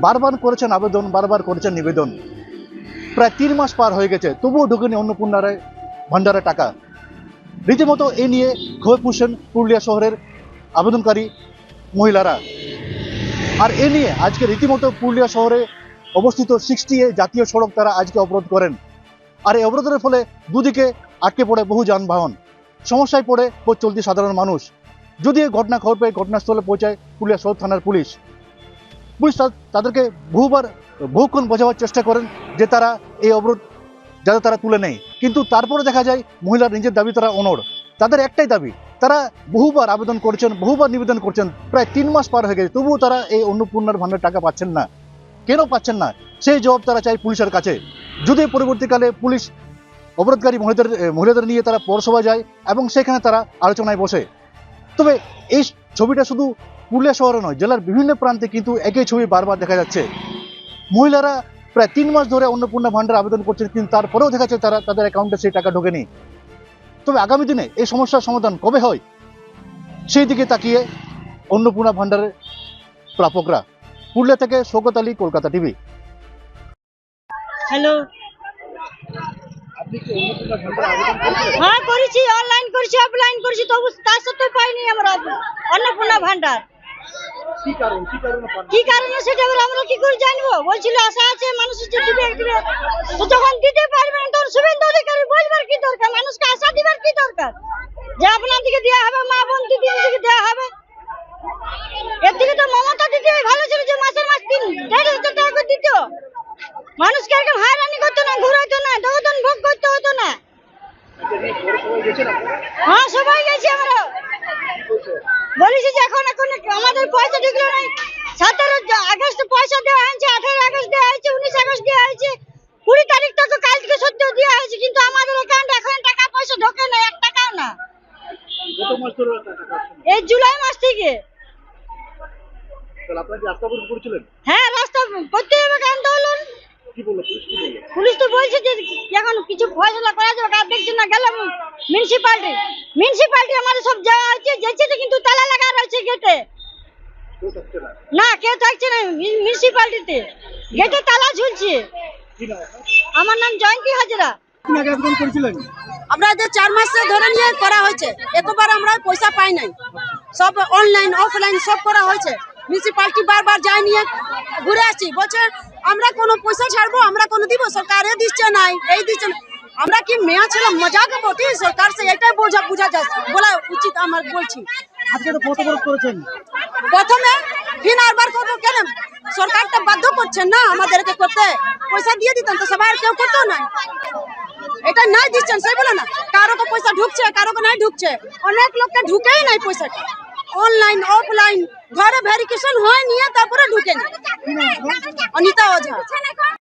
বারবার করেছেন আবেদন, বারবার করেছেন নিবেদন, প্রায় 3 মাস পার হয়ে গেছে, তবুও ঢোকেনি অন্নপূর্ণার ভান্ডারের টাকা। রীতিমতো এ নিয়ে ক্ষোভ পুষেন পুরুলিয়া শহরের আবেদনকারী মহিলারা। আর এ নিয়ে আজকে রীতিমতো পুরুলিয়া শহরে অবস্থিত 60A জাতীয় সড়ক তারা আজকে অবরোধ করেন। আর এই অবরোধের ফলে দুদিকে আটকে পড়ে বহু যানবাহন, সমস্যায় পড়ে পথ চলতি সাধারণ মানুষ। যদি এই ঘটনা খবর পেয়ে ঘটনাস্থলে পৌঁছায় পুরুলিয়া সদর থানার পুলিশ তাদেরকে বহুক্ষণ বোঝাবার চেষ্টা করেন যে তারা এই অবরোধ যাতে তারা তুলে নেয়, কিন্তু তারপরে দেখা যায় মহিলার নিজের দাবি তারা অনড়। তাদের একটাই দাবি, তারা বহুবার আবেদন করছেন, বহুবার নিবেদন করছেন, প্রায় 3 মাস পার হয়ে গেছে, তবুও তারা এই অন্নপূর্ণার ভান্ডার টাকা পাচ্ছেন না। কেন পাচ্ছেন না সেই জবাব তারা চাই পুলিশের কাছে। যদি পরবর্তীকালে পুলিশ অবরোধকারী মহিলাদের নিয়ে তারা পৌরসভা যায় এবং সেখানে তারা আলোচনায় বসে, তবে এই ছবিটা শুধু পুরুলিয়া শহরে নয়, জেলার বিভিন্ন প্রান্তে কিন্তু একই ছবি বারবার দেখা যাচ্ছে। মহিলারা প্রায় 3 মাস ধরে অন্নপূর্ণা ভান্ডার আবেদন করছেন, কিন্তু তারপরেও দেখা যাচ্ছে তাদের অ্যাকাউন্টে সেই টাকা ঢোকেনি। তবে আগামী দিনে এই সমস্যার সমাধান কবে হয় সেই দিকে তাকিয়ে অন্নপূর্ণা ভান্ডারের প্রাপকরা। পুরুলিয়া থেকে শওকত আলী, কলকাতা টিভি। হ্যালো, হ্যাঁ করেছি, অনলাইন করেছি, অফলাইন করেছি, তবু তার সত্ত্বেও পাইনি আমরা অন্নপূর্ণা ভান্ডার। কি কারণে সেটা আমরা কি করে জানবো? বলছিল আশা আছে, মানুষ দিবে, তো যখন দিতে পারবে না তখন শুভেন্দু অধিকারী বলবার কি দরকার? মানুষকে আশা দিবার কি দরকার যে আপনার দিকে দেওয়া হবে, মা বোন দিদিকে দেওয়া হবে? এর দিকে তো মমতা দিদি ভালো ছিল, যে মাসের মাস 1,500 টাকা করে দিত, মানুষকে এরকম হয়রানি করতো না, ঘুরাইতো না, দৌতন ভোগ করতে হতো না। হ্যাঁ সবাই গেছি আমরা, বলেছি যে এখন আমাদের পয়সা ঢুকলো নাই। 17 আগস্ট পয়সা দেওয়া হয়েছে, 18 আগস্ট দেওয়া হয়েছে, 19 আগস্ট দেওয়া হয়েছে, 20 তারিখ তো কালকে সত্য দেওয়া হয়েছে, কিন্তু আমাদের অ্যাকাউন্টে এখন টাকা পয়সা ঢোকে না, 1 টাকাও না। এই জুলাই মাস থেকে। হ্যাঁ, রাস্তা করতে হবে আন্দোলন। পুলিশ তো বলছে যে এখন কিছু ফয়সলা করা যাবে, আর দেখছি না গেলাম মিউনিসিপালিটি আমাদের সব যাওয়া হচ্ছে, যেতে কিন্তু তালা লাগা রয়েছে গেটে। না কেউ থাকছে না মিউনিসিপালিটিতে, গেটে তালা ঝুলছে। আমার নাম জয়ন্তী হাজরা। আমরা যে 4 মাস ধরে নিয়ে করা হয়েছে, একবার আমরা পয়সা পাই নাই, সব অনলাইন অফলাইন সব করা হয়েছে। মিউনিসিপালিটি বারবার যাই নিয়ে ঘুরে আসছি, বলছে আমরা কোনো পয়সা ছাড়বো, আমরা কোনো দিব, সরকারে দিচ্ছে নাই, এই দিচ্ছে না। আমরা কি মেয়া ছিলাম, মজাক বটি সরকার সে এটাই বোঝা যায়, বলা উচিত আমার বলছি। প্রথমে ফির আরবার করবো কেন? সরকারটা বাধ্য করছেন না আমাদেরকে করতে, পয়সা দিয়ে দিতেন তো সবাই কেউ করতো না। এটা নাই দিচ্ছেন সেই বলে না, কারো পয়সা ঢুকছে, কারো নাই ঢুকছে, অনেক লোককে ঢুকেই নাই পয়সাটা। অনলাইন অফলাইন ঘরে ভেরিফিকেশন হয় নিয়ে তারপরে ঢুকে অনিতা ওঝা।